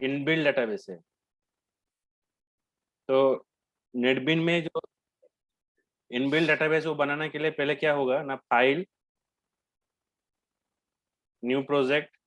Inbuilt database है। तो नेटबिन में जो इनबिल्ड डेटाबेस वो बनाने के लिए पहले क्या होगा ना, file, new project,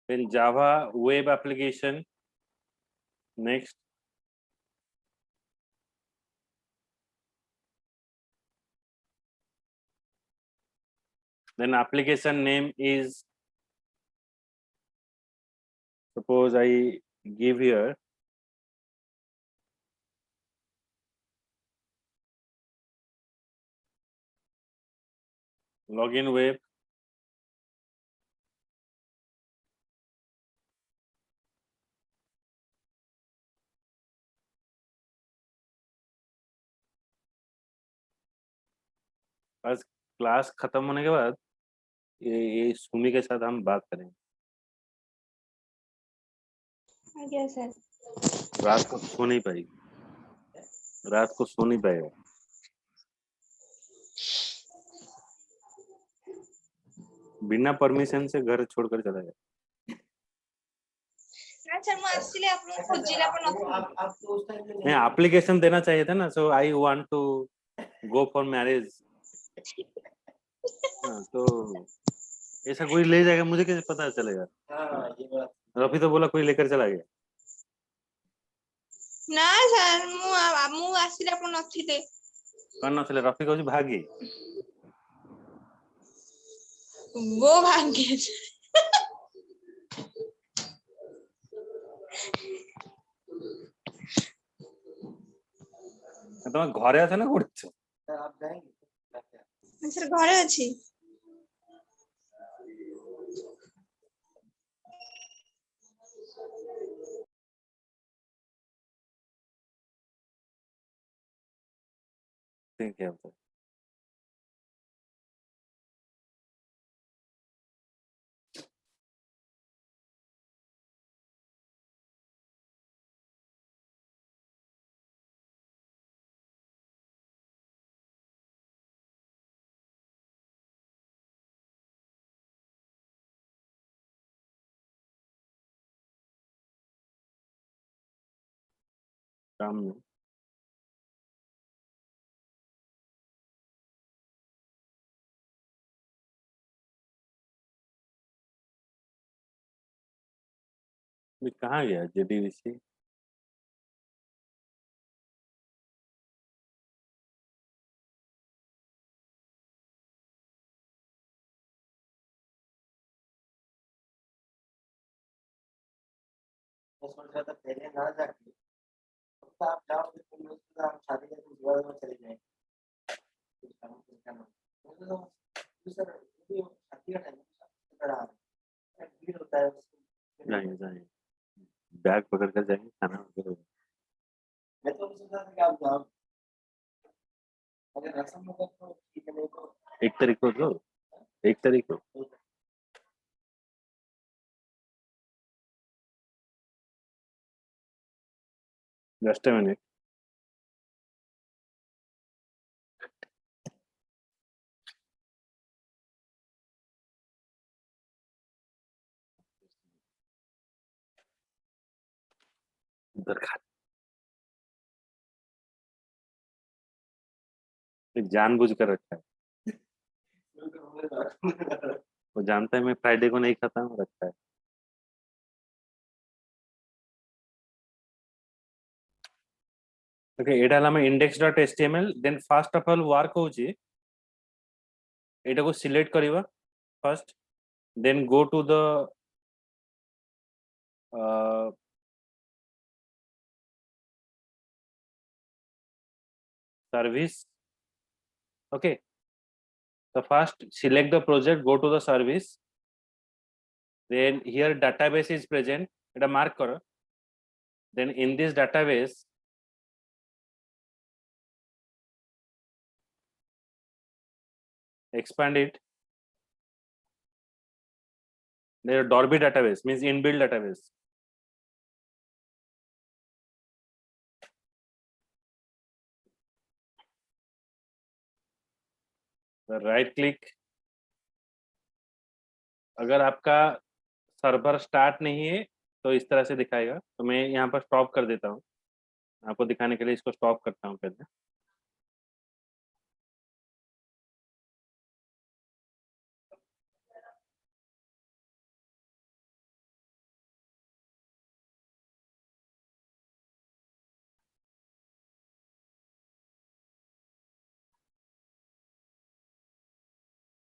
then Java web application, next, then application name is, suppose I give here login web, बस क्लास खत्म होने के बाद ये सुमी के साथ हम बात करेंगे। Yes sir. रात को सो नहीं पाएगी, रात को सो नहीं पाएगा। बिना परमिशन से घर छोड़कर चला गया। सर मैं आसिले आपन खोजिला पण नहीं, एप्लीकेशन देना चाहिए था ना, so I want to go for marriage. तो ऐसा कोई ले जाएगा, मुझे कैसे पता चलेगा? रफी तो बोला कोई लेकर चला गया। ना सर मु आसिले आपन नथिले। कौन नथिले? रफी कहूँ भागी। वो भाग्य तुम घरे अଛ ना कोठी? सर घरे अछि। ठीक है तो काम में कहाँ गया जेडीवीसी? पहले ना जाके तो आप जाओगे तो आप शादी के बाद में चले जाएंगे। सर शादी का टाइम भीड़ होता है, जाएंगे जाएंगे, बैग पकड़ कर जाएंगे, खाना वगैरह। मैं तो सोचा था कि आप जाओ, अगर रसम होगा तो ठीक है, नहीं तो 1 तारीख को तो 1 तारीख को जस्ट अ मिनट। उधर खा जानबूझ कर रखा है, वो जानता है मैं फ्राइडे को नहीं खाता हूँ, रखता है। ओके, एटा हमें index.html, then first of all work होची एटा को सिलेक्ट करिवा first, then go to the service. Okay, so first select the project, go to the service, then here database is present, এটা mark করো, then in this database expand it, there Dorby database means inbuilt database. Right click, अगर आपका server start नहीं है तो इस तरह से दिखाएगा, तो मैं यहाँ पर स्टॉप कर देता हूँ, आपको दिखाने के लिए इसको स्टॉप करता हूँ पहले।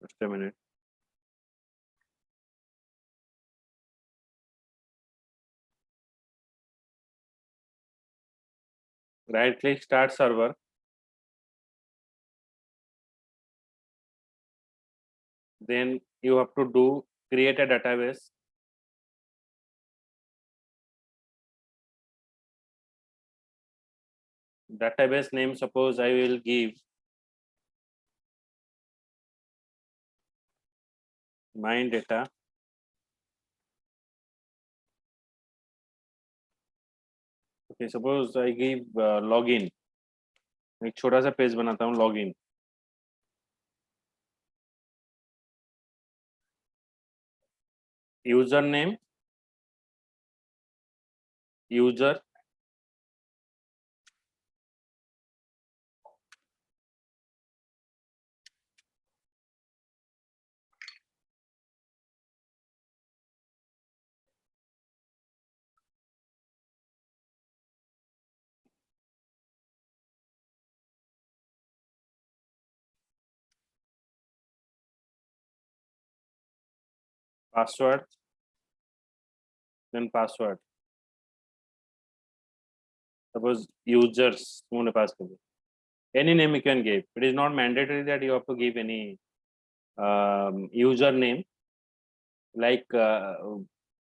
Just a minute. Right click, start server. Then you have to do create a database. Database name, suppose I will give my data. Okay, suppose I give login. एक छोटा सा पेज बनाता हूँ, login. Username, user, password, then password. Suppose users, उन्होंने pass कर दिया. Any name you can give. It is not mandatory that you have to give any username. Like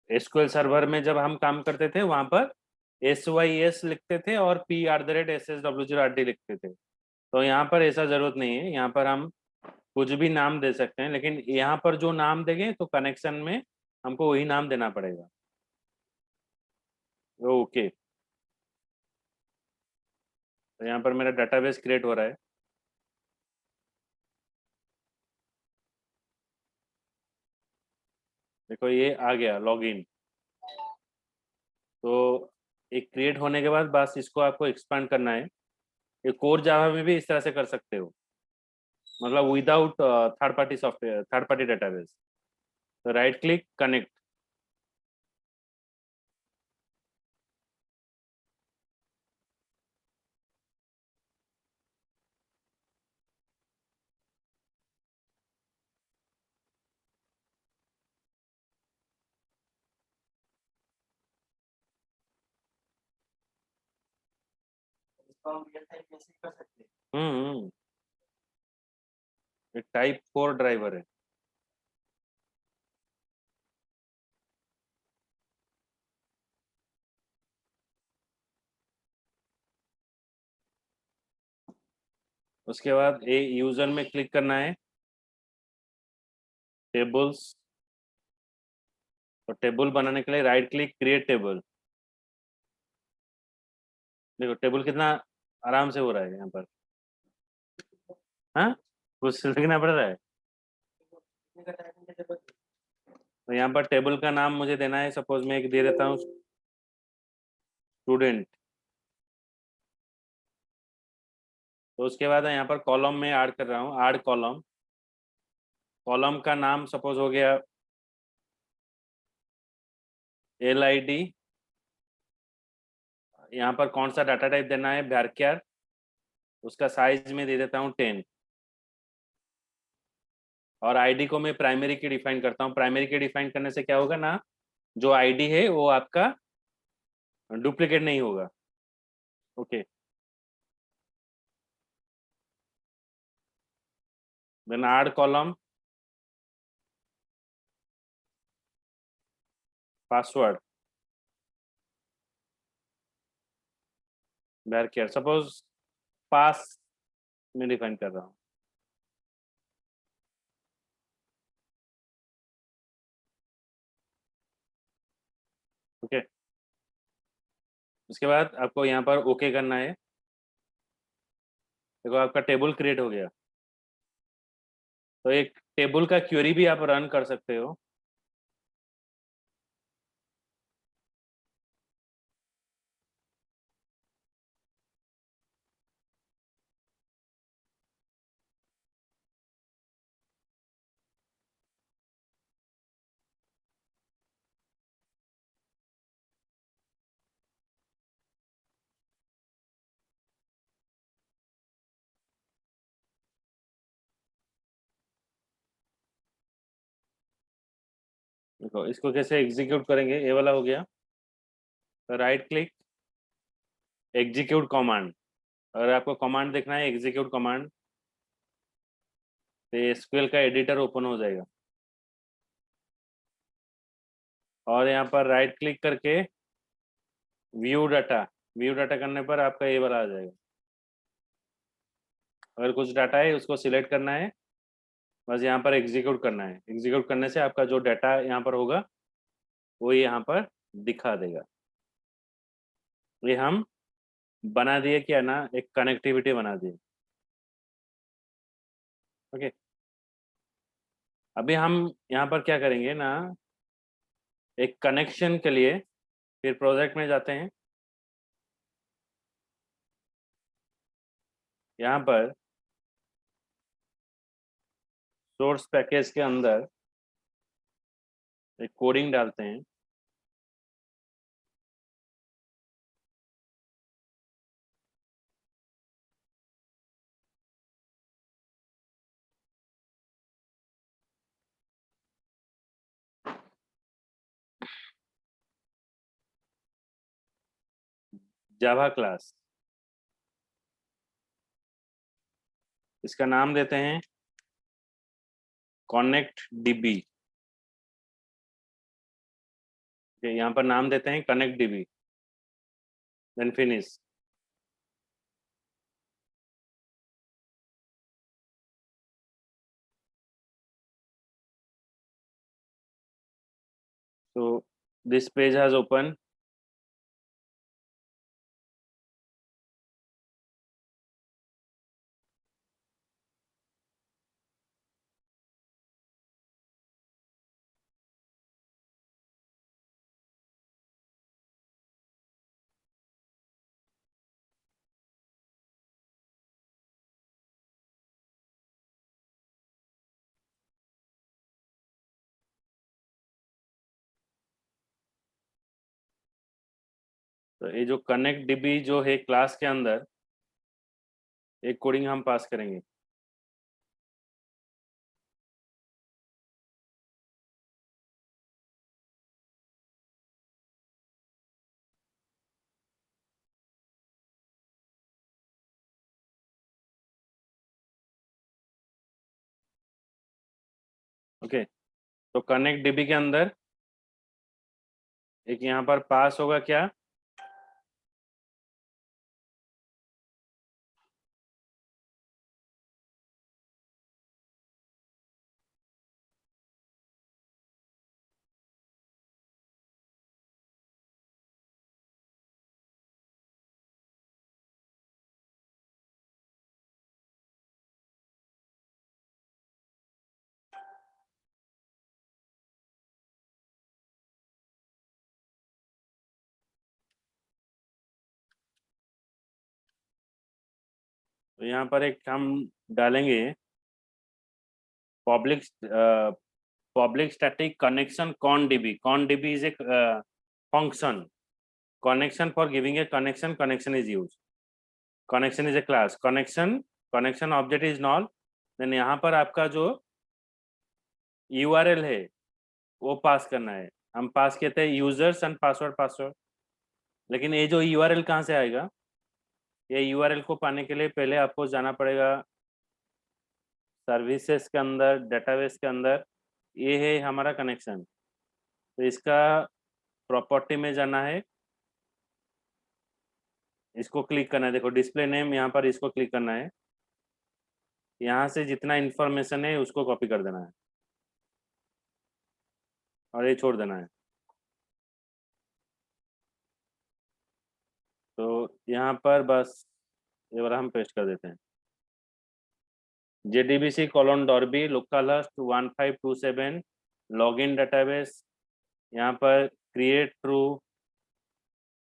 SQL server में जब हम काम करते थे वहां पर SYS लिखते थे और P@SSW0RD लिखते थे, तो यहाँ पर ऐसा जरूरत नहीं है, यहाँ पर हम कुछ भी नाम दे सकते हैं, लेकिन यहाँ पर जो नाम देंगे तो कनेक्शन में हमको वही नाम देना पड़ेगा। ओके, तो यहाँ पर मेरा डेटाबेस क्रिएट हो रहा है। देखो ये आ गया लॉगिन। तो एक क्रिएट होने के बाद बस इसको आपको एक्सपांड करना है। ये कोर जावा में भी इस तरह से कर सकते हो, मतलब without third party software, third party database. तो राइट क्लिक, कनेक्ट। इसको हम रियल टाइम कैसे कर सकते हैं? एक टाइप 4 ड्राइवर है। उसके बाद ए यूजर में क्लिक करना है, टेबल्स। तो टेबल बनाने के लिए राइट क्लिक, क्रिएट टेबल। देखो टेबल कितना आराम से हो रहा है यहाँ पर। हाँ, कुछ लिखना पड़ रहा है। तो यहाँ पर टेबल का नाम मुझे देना है, सपोज मैं एक दे देता हूँ, स्टूडेंट। तो उसके बाद यहाँ पर कॉलम में ऐड कर रहा हूँ, ऐड कॉलम। कॉलम का नाम सपोज हो गया LID। यहाँ पर कौन सा डाटा टाइप देना है, varchar। उसका साइज में दे देता हूँ 10। और आईडी को मैं प्राइमरी की डिफाइन करता हूँ। प्राइमरी की डिफाइन करने से क्या होगा ना, जो आईडी है वो आपका डुप्लीकेट नहीं होगा। Okay, then add column. Password varchar, suppose pass में डिफाइन कर रहा हूँ। ओके, उसके बाद आपको यहाँ पर ओके करना है। देखो आपका टेबल क्रिएट हो गया। तो एक टेबल का क्वेरी भी आप रन कर सकते हो। देखो इसको कैसे एग्जीक्यूट करेंगे, ये वाला हो गया। तो राइट क्लिक, एग्जीक्यूट कमांड। अगर आपको कमांड देखना है एग्जीक्यूट कमांड, तो एसक्यूएल का एडिटर ओपन हो जाएगा। और यहाँ पर राइट क्लिक करके व्यू डाटा, व्यू डाटा करने पर आपका ये वाला आ जाएगा। अगर कुछ डाटा है उसको सिलेक्ट करना है, बस यहाँ पर एग्जीक्यूट करना है। एग्जीक्यूट करने से आपका जो डाटा यहाँ पर होगा वो यहाँ पर दिखा देगा। ये हम बना दिए क्या ना, एक कनेक्टिविटी बना दिए। ओके, अभी हम यहाँ पर क्या करेंगे ना, एक कनेक्शन के लिए फिर प्रोजेक्ट में जाते हैं। यहाँ पर सोर्स पैकेज के अंदर एक कोडिंग डालते हैं। जावा क्लास, इसका नाम देते हैं कनेक्ट डीबी। यहाँ पर नाम देते हैं connect DB, then finish. So this page has opened. तो ये जो कनेक्ट डीबी जो है क्लास के अंदर, एक कोडिंग हम पास करेंगे। ओके, तो कनेक्ट डीबी के अंदर एक यहाँ पर पास होगा क्या, तो यहाँ पर एक हम डालेंगे public public static connection conDB. ConDB is a function. Connection for giving a connection. Connection is used. Connection is a class. Connection object is null. Then यहाँ पर आपका जो URL है वो पास करना है। हम पास कहते हैं यूजर्स एंड पासवर्ड। लेकिन ये जो URL कहाँ से आएगा, ये URL को पाने के लिए पहले आपको जाना पड़ेगा सर्विसेज के अंदर, डेटाबेस के अंदर। ये है हमारा कनेक्शन। तो इसका प्रॉपर्टी में जाना है, इसको क्लिक करना है, देखो डिस्प्ले नेम, यहाँ पर इसको क्लिक करना है, यहाँ से जितना इंफॉर्मेशन है उसको कॉपी कर देना है और ये छोड़ देना है। तो यहाँ पर बस ये वाला हम पेस्ट कर देते हैं, JDBC:डॉर्बी लोकलहोस्ट 1527 लॉगिन डेटाबेस, यहाँ पर create true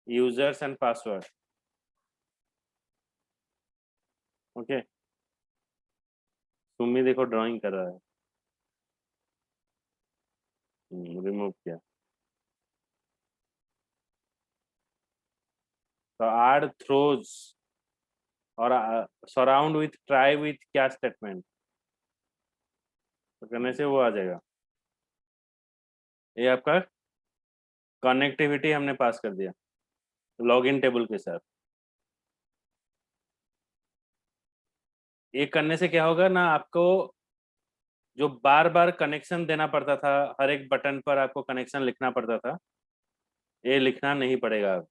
users and password. Okay, सुमी देखो ड्राइंग कर रहा है, रिमूव किया। तो ऐड थ्रोज और सराउंड विथ ट्राई विथ क्या स्टेटमेंट, तो करने से वो आ जाएगा। ये आपका कनेक्टिविटी हमने पास कर दिया लॉगिन टेबल के साथ। ये करने से क्या होगा ना, आपको जो बार बार कनेक्शन देना पड़ता था, हर एक बटन पर आपको कनेक्शन लिखना पड़ता था, ये लिखना नहीं पड़ेगा अब।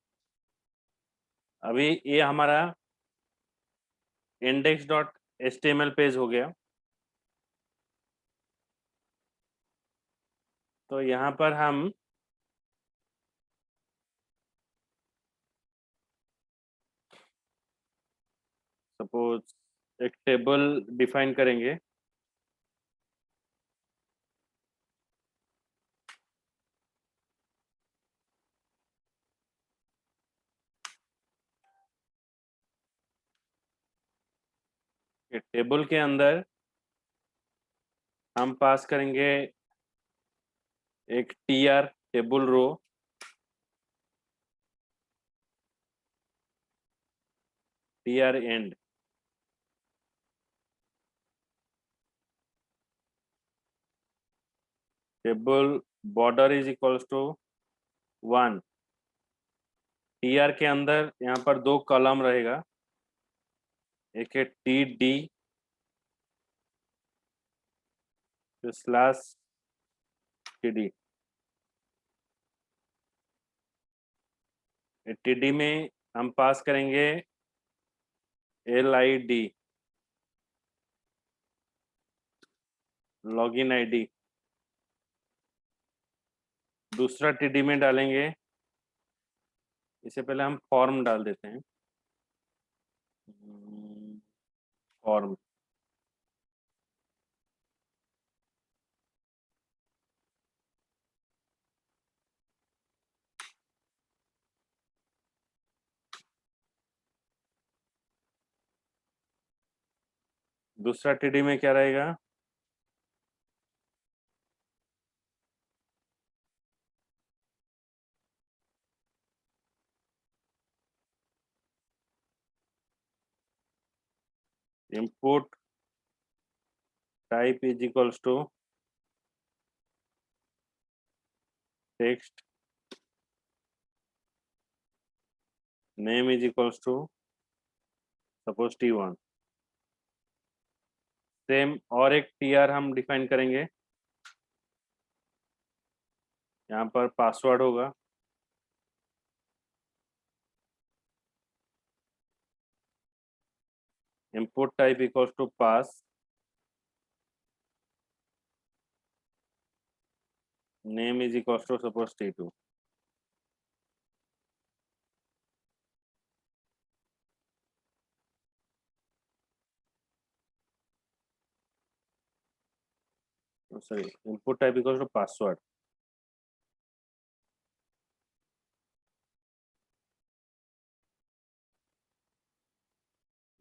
अभी ये हमारा index.html पेज हो गया। तो यहाँ पर हम सपोज एक टेबल डिफाइन करेंगे, टेबल के अंदर हम पास करेंगे एक tr table row, tr end, table border is equals to 1, tr के अंदर यहाँ पर दो कॉलम रहेगा, एक है td स्लैश td, td में हम पास करेंगे lid लॉगिन आईडी, दूसरा td में डालेंगे, इससे पहले हम फॉर्म डाल देते हैं, फॉर्म, दूसरा td में क्या रहेगा, input type is equals to text, name is equals to suppose t1, same और एक tr हम डिफाइन करेंगे, यहाँ पर पासवर्ड होगा, input type equals to pass, name is equals to suppose t2, sorry, input type equals to password,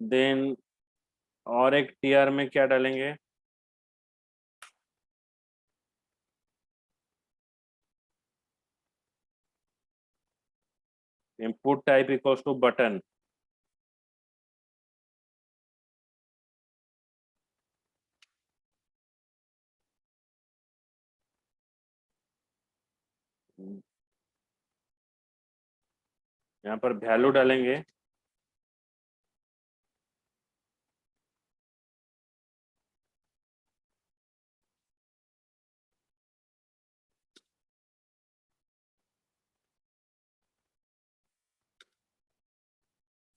then और एक tr में क्या डालेंगे, input type equals to button, यहाँ पर वैल्यू डालेंगे,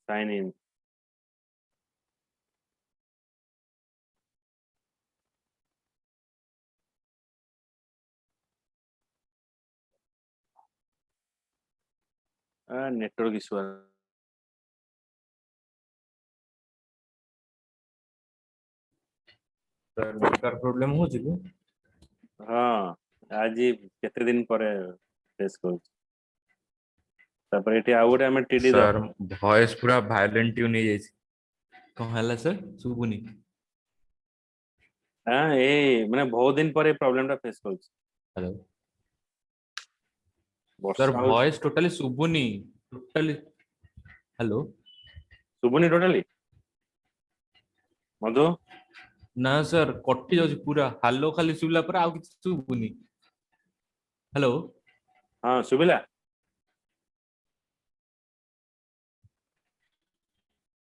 sign in. Network issue. Sir network problem हो कि हाँ आज केते दिन पर फेस कर तापर एठी आउ गोटे हम टीडी सर वॉइस पूरा वायलेंट ट्यून हो जाई कौन हला सर सुबुनी हाँ ए माने बहुत दिन पर प्रॉब्लम टा फेस कर hello sir Varsha voice totally सुबुनी टोटली हेलो सुबुनी टोटली मधु ना सर कटि जाଉଛି पूरा हालो खाली सुबला पर आउ କିଛି सुबुनी हेलो हाँ सुबिला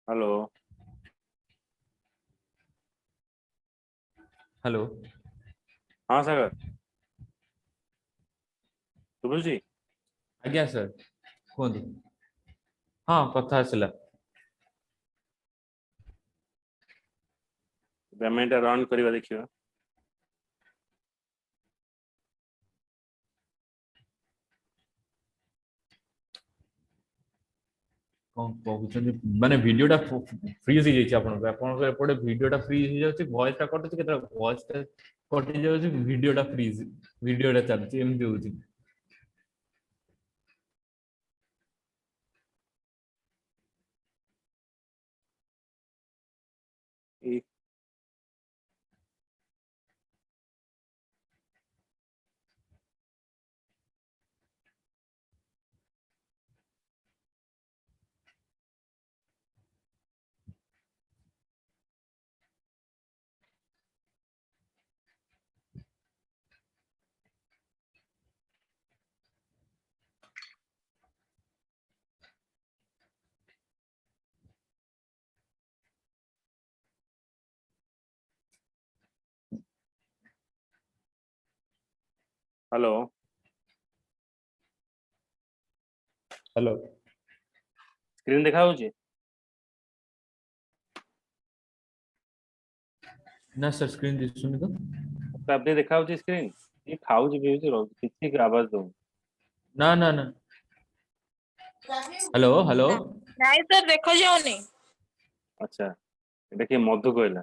हेलो हेलो हाँ सागर सुबुजी आज्ञा सर कोन हां कथा आसला पेमेंट रन करबा देखियो कौन कहउछन माने वीडियोटा फ्रीज हो जाई आपन आपन एपटे वीडियोटा फ्रीज हो जाଉଛି वॉइसटा कटुଛି केते वॉइसटा कटि जाଉଛି वीडियोटा फ्रीज वीडियोटा चालुଛି एमती होଉଛି ई- हेलो हेलो स्क्रीन देखा होची ना सर स्क्रीन दिसुनी तो तो अपने देखा होची स्क्रीन ये खाऊची पीऊची रो किसी की आवाज दो ना ना ना हेलो हेलो ନାଇଁ ସାର୍ ଦେଖାଯାଉନି। अच्छा देखिए मधु कोयला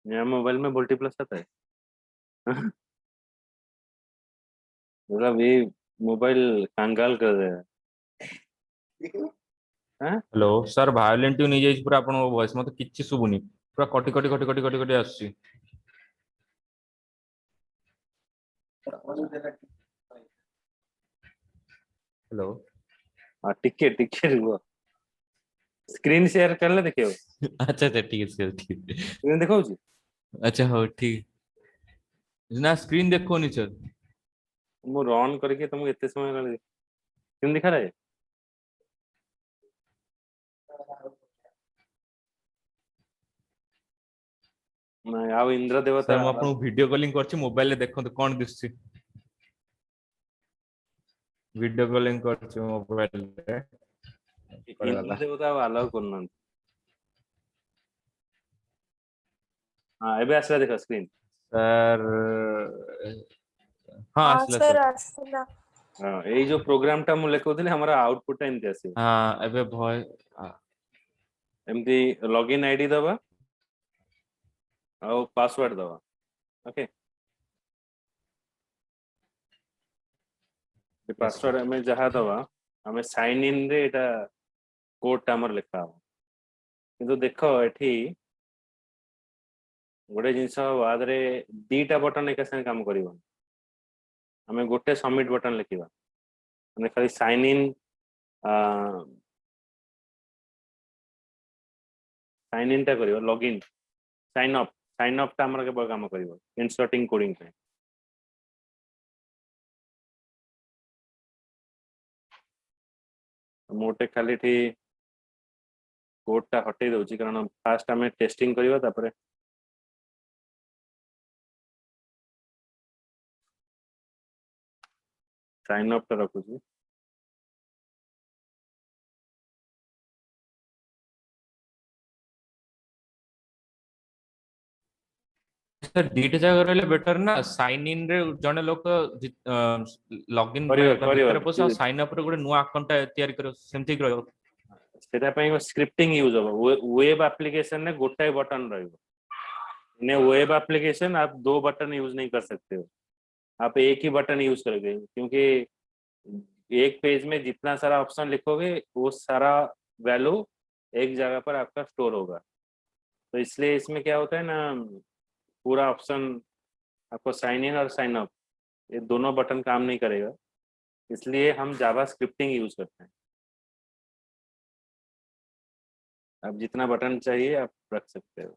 मेरा मोबाइल में मल्टीप्लस आता है मतलब ये मोबाइल कंगाल कर रहा है हाँ? हेलो सर वायलेंट ट्यून हो जाई पूरा आपन वॉइस मते किछि सुबुनी पूरा कटि कटि कटि कटि कटि कटि आसी हेलो हाँ टिके टिके रुको स्क्रीन शेयर कर ले देखियो अच्छा अच्छा ठीक है सर ठीक है स्क्रीन देखा होची अच्छा हो ठीक ना स्क्रीन देखोनी सर मु रन करके तुमको इतने समय लगे स्क्रीन दिखा रहा है नहीं आओ इंद्र देवता सर मु आपन वीडियो कॉलिंग करछि मोबाइल रे देखंतु कोन दिसछि वीडियो कॉलिंग करछि मोबाइल रे इंद्र देवता अलाउ करना हाँ एबे आसला देखो स्क्रीन सर हाँ ହଁ आसला ସାର୍ सर ଆସିଲା। हाँ ये जो प्रोग्राम टा मु लेखौଥିଲି हमरा आउटपुट टा एमती आसी हाँ एबे भय एमती लॉगिन आईडी दबा और पासवर्ड दबा ओके पासवर्ड हमें जहाँ दबा हमें साइन इन रे एटा कोड टा हमर लिखा हो किंतु देखो एठी गोटे जिनस आदरे दीटा बटन एक संगे काम करिवो हमें गोटे सबमिट बटन लिखिबा माने खाली साइन इन साइन इन टा करिवो लॉगिन साइन अप टा हमर केवल काम करिवो इंसर्टिंग कोडिंग पे मोटे खाली थी कोड टा हटै दउची कारण फास्ट हमें टेस्टिंग करिवो तापरे साइन अप टा रखुची सर दीटे जगह रहले बेटर ना साइन इन रे जने लोक लॉगिन भितर पस साइन अप रे गोटे नुआ अकाउंट तयारी करो सेमति करो सेटा ପାଇଁ स्क्रिप्टिंग यूज हो वेब एप्लीकेशन में गोटाए बटन रहेगा ने वेब एप्लीकेशन आप 2 बटन यूज नहीं कर सकते हो आप एक ही बटन यूज करोगे क्योंकि एक पेज में जितना सारा ऑप्शन लिखोगे वो सारा वैल्यू एक जगह पर आपका स्टोर होगा तो इसलिए इसमें क्या होता है ना पूरा ऑप्शन आपको साइन इन और साइन अप ये दोनों बटन काम नहीं करेगा इसलिए हम जावा स्क्रिप्टिंग यूज करते हैं आप जितना बटन चाहिए आप रख सकते हो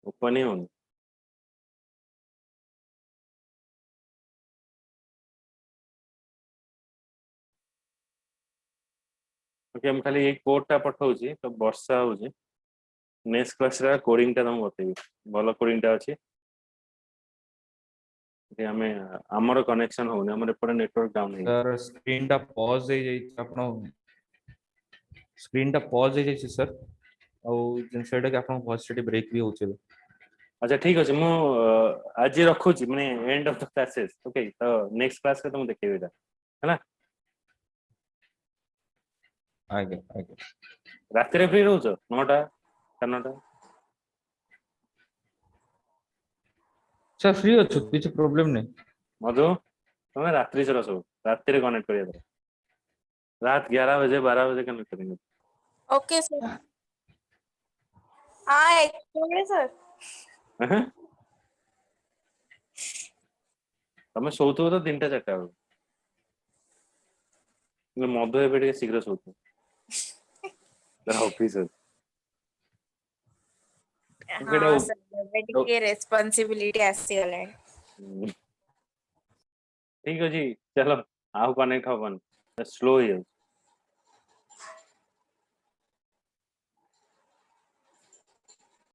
ओपन ही होना ओके हम खाली एक कोड टा पठाउछी तो वर्षा होची नेक्स्ट क्लास रा कोडिंग टा हम बतेबी भलो कोडिंग टा अछि कि हमें हमर कनेक्शन होने हमर पर नेटवर्क डाउन है सर स्क्रीन टा पॉज हे जाई आपन स्क्रीन टा पॉज हे जाई सर और जिन सेटा के आपन वॉइस स्टडी ब्रेक भी होचे अच्छा ठीक अछि मु आज रखुची माने end of the classes okay तो नेक्स्ट क्लास के तुम देखेबी है ना आगे आगे रात रे फ्री रहउछ 9टा 9टा सर फ्री हो कुछ प्रॉब्लम नहीं मधु तुम्हें रात्रि से रसो रात्रि कनेक्ट करिए रात 11 बजे 12 बजे कनेक्ट करेंगे ओके सर हाँ एक्चुअली सर तमें सोथु तो 3टा 4टा मधु एबे टिके शीघ्र सोथु ऑफिस हाँ सर ଏବେ ଟିକେ ରେସ୍ପନ୍ସିବିଲିଟି ଆସିଗଲାଣି ठीक अछि चलो आउ कनेक्ट हबन स्लो ही